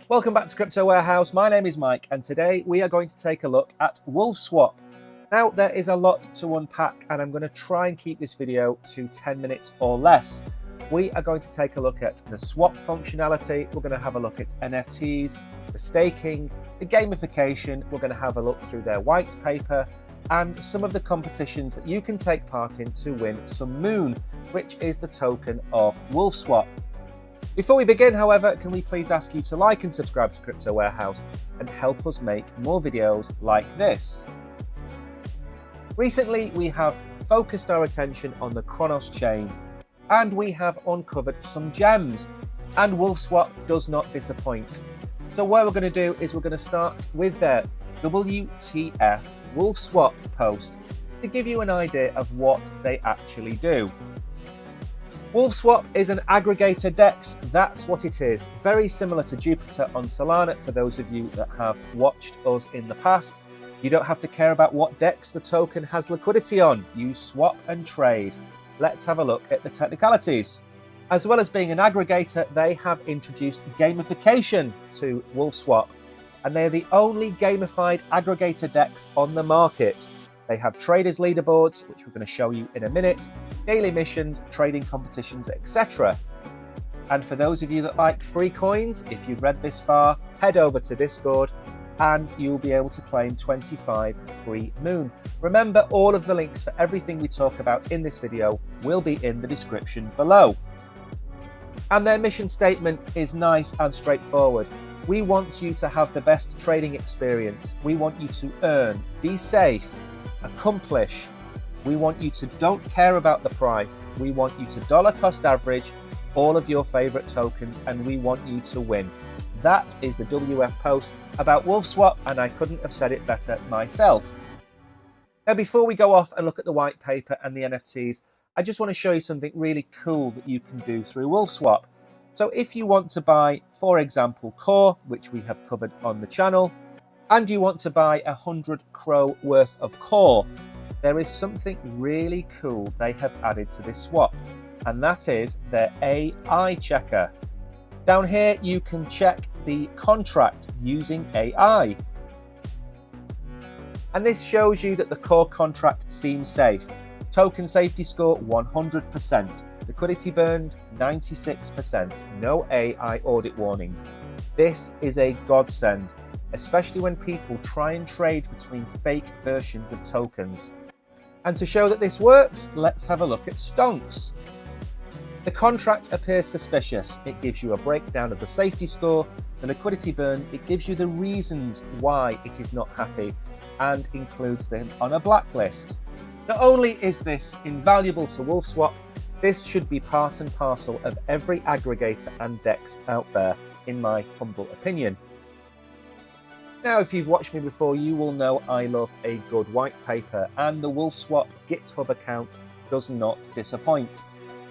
Welcome back to Crypto Warehouse. My name is Mike, and today we are going to take a look at Wolfswap. Now, there is a lot to unpack, and I'm going to try and keep this video to 10 minutes or less. We are going to take a look at the swap functionality. We're going to have a look at NFTs, the staking, the gamification. We're going to have a look through their white paper and some of the competitions that you can take part in to win some Moon, which is the token of Wolfswap. Before we begin, however, can we please ask you to like and subscribe to Crypto Warehouse and help us make more videos like this. Recently, we have focused our attention on the Cronos chain, and we have uncovered some gems, and Wolfswap does not disappoint. So what we're going to do is we're going to start with their WTF Wolfswap post to give you an idea of what they actually do. Wolfswap is an aggregator DEX, that's what it is. Very similar to Jupiter on Solana for those of you that have watched us in the past. You don't have to care about what DEX the token has liquidity on, you swap and trade. Let's have a look at the technicalities. As well as being an aggregator, they have introduced gamification to Wolfswap, and they're the only gamified aggregator DEX on the market. They have traders leaderboards, which we're going to show you in a minute, daily missions, trading competitions, etc. And for those of you that like free coins, if you've read this far, head over to Discord and you'll be able to claim 25 free Moon. Remember, all of the links for everything we talk about in this video will be in the description below. And their mission statement is nice and straightforward. We want you to have the best trading experience. We want you to earn, be safe, accomplish. We want you to don't care about the price. We want you to dollar cost average all of your favorite tokens, and we want you to win. That is the WF post about Wolfswap, and I couldn't have said it better myself. Now, before we go off and look at the white paper and the NFTs, I just want to show you something really cool that you can do through Wolfswap. So if you want to buy, for example, Core, which we have covered on the channel, and you want to buy 100 Crow worth of Core, there is something really cool they have added to this swap, and that is their AI checker. Down here, you can check the contract using AI. And this shows you that the Core contract seems safe. Token safety score 100%. Liquidity burned 96%. No AI audit warnings. This is a godsend, especially when people try and trade between fake versions of tokens. And to show that this works, let's have a look at Stonks. The contract appears suspicious. It gives you a breakdown of the safety score, the liquidity burn, it gives you the reasons why it is not happy, and includes them on a blacklist. Not only is this invaluable to Wolfswap, this should be part and parcel of every aggregator and DEX out there, in my humble opinion. Now, if you've watched me before, you will know I love a good white paper, and the Wolfswap GitHub account does not disappoint.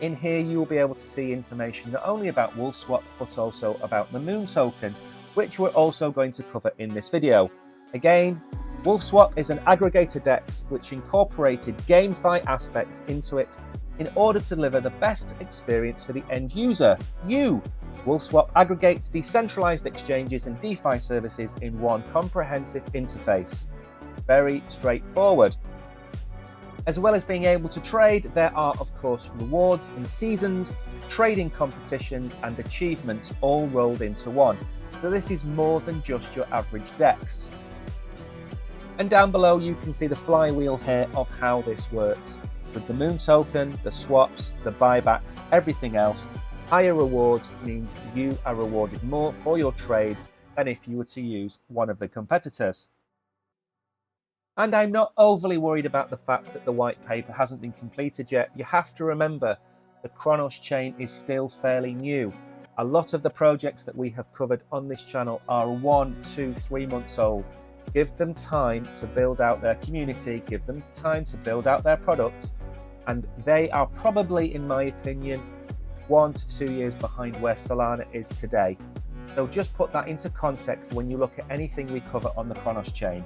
In here, you will be able to see information not only about Wolfswap, but also about the Moon token, which we're also going to cover in this video. Again, Wolfswap is an aggregator DEX which incorporated GameFi aspects into it in order to deliver the best experience for the end user, you. Wolfswap aggregates decentralized exchanges and DeFi services in one comprehensive interface. Very straightforward. As well as being able to trade, there are of course rewards and seasons, trading competitions and achievements all rolled into one. So this is more than just your average DEX. And down below you can see the flywheel here of how this works. With the Moon token, the swaps, the buybacks, everything else, higher rewards means you are rewarded more for your trades than if you were to use one of the competitors. And I'm not overly worried about the fact that the white paper hasn't been completed yet. You have to remember the Cronos chain is still fairly new. A lot of the projects that we have covered on this channel are 1, 2, 3 months old. Give them time to build out their community, give them time to build out their products, and they are probably, in my opinion, 1 to 2 years behind where Solana is today. So just put that into context when you look at anything we cover on the Cronos chain.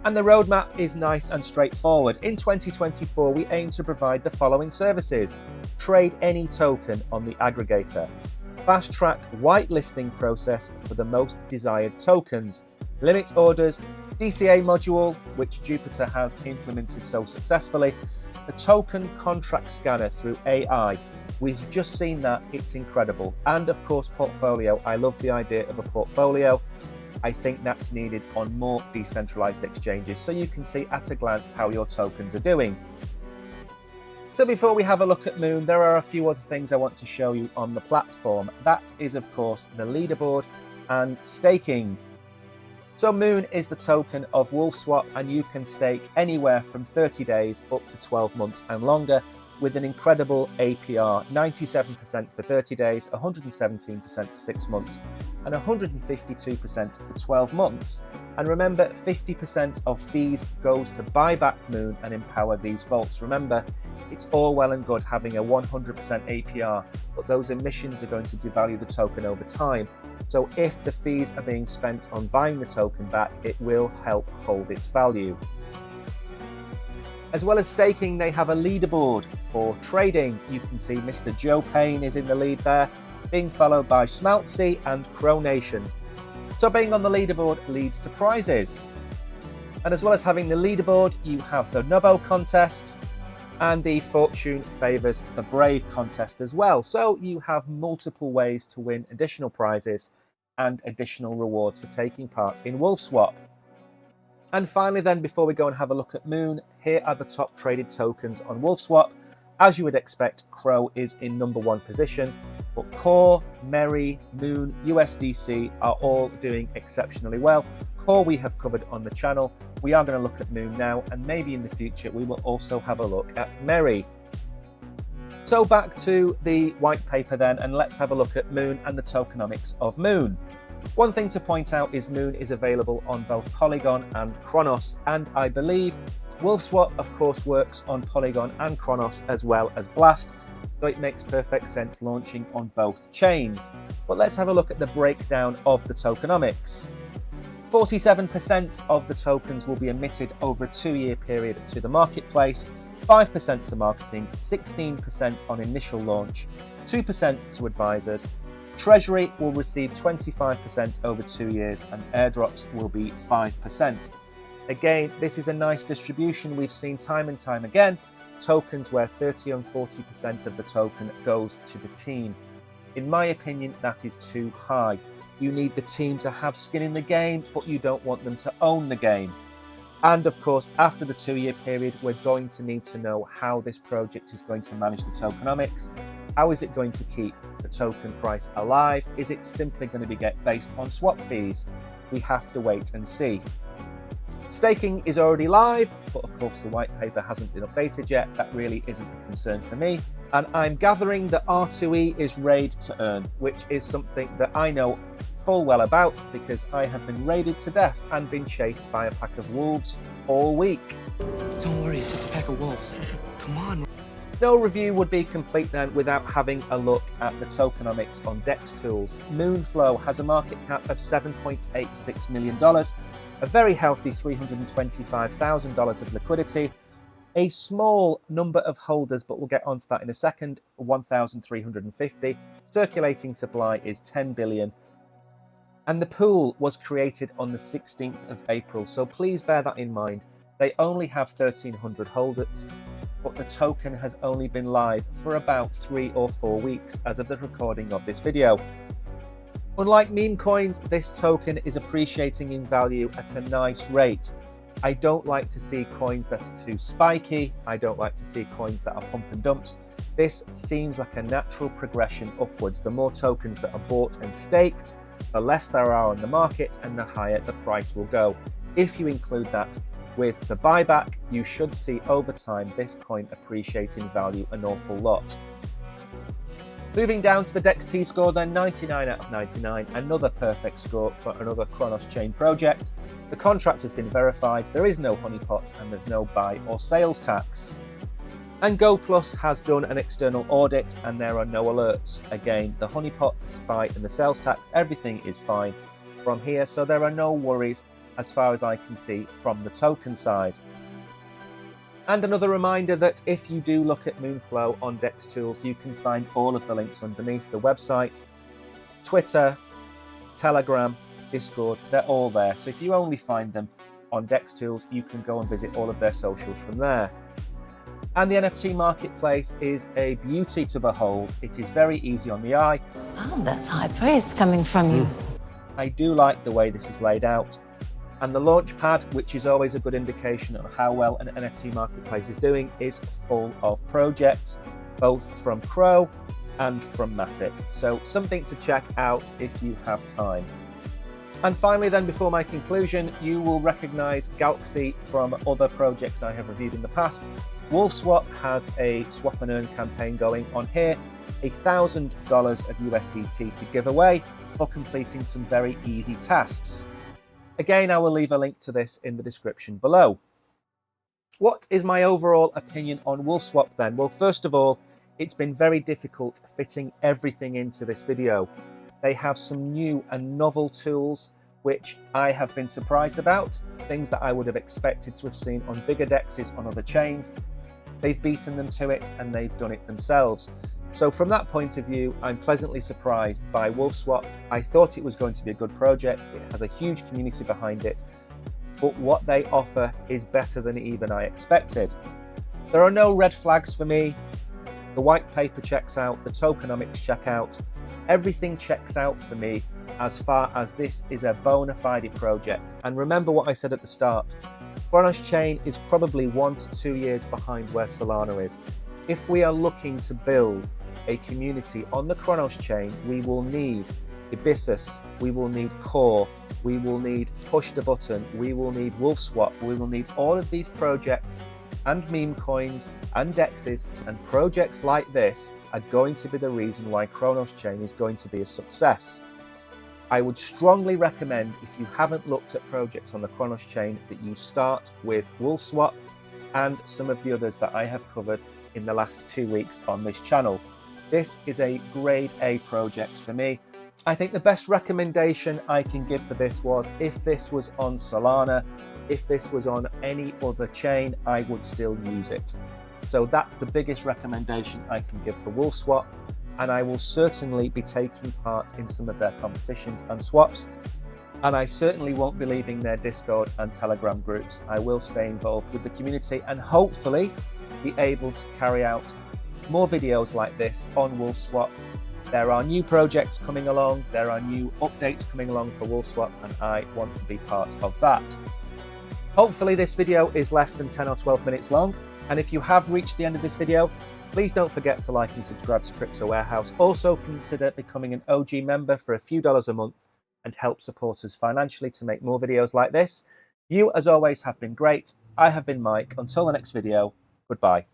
And the roadmap is nice and straightforward. In 2024, we aim to provide the following services. Trade any token on the aggregator. fast-track whitelisting process for the most desired tokens, limit orders, DCA module, which Jupiter has implemented so successfully, the token contract scanner through AI. We've just seen that, it's incredible. And of course, portfolio. I love the idea of a portfolio. I think that's needed on more decentralized exchanges so you can see at a glance how your tokens are doing. So before we have a look at Moon, there are a few other things I want to show you on the platform. That is, of course, the leaderboard and staking. So Moon is the token of Wolfswap, and you can stake anywhere from 30 days up to 12 months and longer with an incredible APR, 97% for 30 days, 117% for 6 months, and 152% for 12 months. And remember, 50% of fees goes to buy back Moon and empower these vaults. Remember, it's all well and good having a 100% APR, but those emissions are going to devalue the token over time. So if the fees are being spent on buying the token back, it will help hold its value. As well as staking, they have a leaderboard for trading. You can see Mr. Joe Payne is in the lead there, being followed by Smeltsy and Cronos. So being on the leaderboard leads to prizes. And as well as having the leaderboard, you have the Nubbo contest and the Fortune Favours the Brave contest as well. So you have multiple ways to win additional prizes and additional rewards for taking part in Wolfswap. And finally then, before we go and have a look at Moon, here are the top traded tokens on Wolfswap. As you would expect, Crow is in #1 position, but Core, Merry, Moon, USDC are all doing exceptionally well. Core we have covered on the channel. We are going to look at Moon now, and maybe in the future we will also have a look at Merry. So back to the white paper then, and let's have a look at Moon and the tokenomics of Moon. One thing to point out is Moon is available on both Polygon and Cronos, and I believe Wolfswap of course works on Polygon and Cronos as well as Blast, so it makes perfect sense launching on both chains. But let's have a look at the breakdown of the tokenomics. 47% of the tokens will be emitted over a 2-year period to the marketplace, 5% to marketing, 16% on initial launch, 2% to advisors. Treasury will receive 25% over 2 years, and airdrops will be 5%. Again, this is a nice distribution. We've seen time and time again tokens where 30 and 40% of the token goes to the team. In my opinion, that is too high. You need the team to have skin in the game, but you don't want them to own the game. And of course, after the 2-year period, we're going to need to know how this project is going to manage the tokenomics. How is it going to keep the token price alive? Is it simply going to be based on swap fees? We have to wait and see. Staking is already live, but of course the white paper hasn't been updated yet. That really isn't a concern for me. And I'm gathering that R2E is raid to earn, which is something that I know full well about because I have been raided to death and been chased by a pack of wolves all week. Don't worry, it's just a pack of wolves. Come on. No review would be complete then without having a look at the tokenomics on DEX tools. Moonflow has a market cap of $7.86 million, a very healthy $325,000 of liquidity, a small number of holders, but we'll get onto that in a second, 1,350. Circulating supply is 10 billion. And the pool was created on the 16th of April, so please bear that in mind. They only have 1,300 holders, but the token has only been live for about 3 or 4 weeks as of the recording of this video. Unlike meme coins, this token is appreciating in value at a nice rate. I don't like to see coins that are too spiky. I don't like to see coins that are pump and dumps. This seems like a natural progression upwards. The more tokens that are bought and staked, the less there are on the market and the higher the price will go. If you include that with the buyback, you should see over time this coin appreciate in value an awful lot. Moving down to the DEX T-score then, 99 out of 99, another perfect score for another Cronos chain project. The contract has been verified, there is no honeypot and there's no buy or sales tax. And GoPlus has done an external audit and there are no alerts. Again, the honeypot, the SPY and the sales tax, everything is fine from here, so there are no worries as far as I can see from the token side. And another reminder that if you do look at Moonflow on DEX Tools, you can find all of the links underneath the website. Twitter, Telegram, Discord, they're all there. So if you only find them on DEX Tools, you can go and visit all of their socials from there. And the NFT marketplace is a beauty to behold. It is very easy on the eye. Oh, that's high praise coming from you. I do like the way this is laid out. And the launchpad, which is always a good indication of how well an NFT marketplace is doing, is full of projects, both from Crow and from Matic. So something to check out if you have time. And finally then, before my conclusion, you will recognize Galaxy from other projects I have reviewed in the past. Wolfswap has a swap and earn campaign going on here, $1,000 of USDT to give away for completing some very easy tasks. Again, I will leave a link to this in the description below. What is my overall opinion on Wolfswap then? Well, first of all, it's been very difficult fitting everything into this video. They have some new and novel tools which I have been surprised about, things that I would have expected to have seen on bigger dexes on other chains. They've beaten them to it and they've done it themselves. So from that point of view, I'm pleasantly surprised by Wolfswap. I thought it was going to be a good project. It has a huge community behind it, but what they offer is better than even I expected. There are no red flags for me. The white paper checks out, the tokenomics check out. Everything checks out for me as far as this is a bona fide project. And remember what I said at the start, Cronos chain is probably 1 to 2 years behind where Solana is. If we are looking to build a community on the Cronos chain, we will need Abyssus, we will need Core, we will need Push the Button, we will need Wolfswap, we will need all of these projects and meme coins and dexes, and projects like this are going to be the reason why Cronos chain is going to be a success. I would strongly recommend, if you haven't looked at projects on the Cronos chain, that you start with Wolfswap and some of the others that I have covered in the last 2 weeks on this channel. This is a grade A project for me. I think the best recommendation I can give for this was, if this was on Solana, if this was on any other chain, I would still use it. So that's the biggest recommendation I can give for Wolfswap, and I will certainly be taking part in some of their competitions and swaps, and I certainly won't be leaving their Discord and Telegram groups. I will stay involved with the community and hopefully be able to carry out more videos like this on Wolfswap. There are new projects coming along, there are new updates coming along for Wolfswap, and I want to be part of that. Hopefully this video is less than 10 or 12 minutes long, and if you have reached the end of this video, please don't forget to like and subscribe to Crypto Warehouse. Also consider becoming an OG member for a few dollars a month and help support us financially to make more videos like this. You, as always, have been great. I have been Mike. Until the next video, goodbye.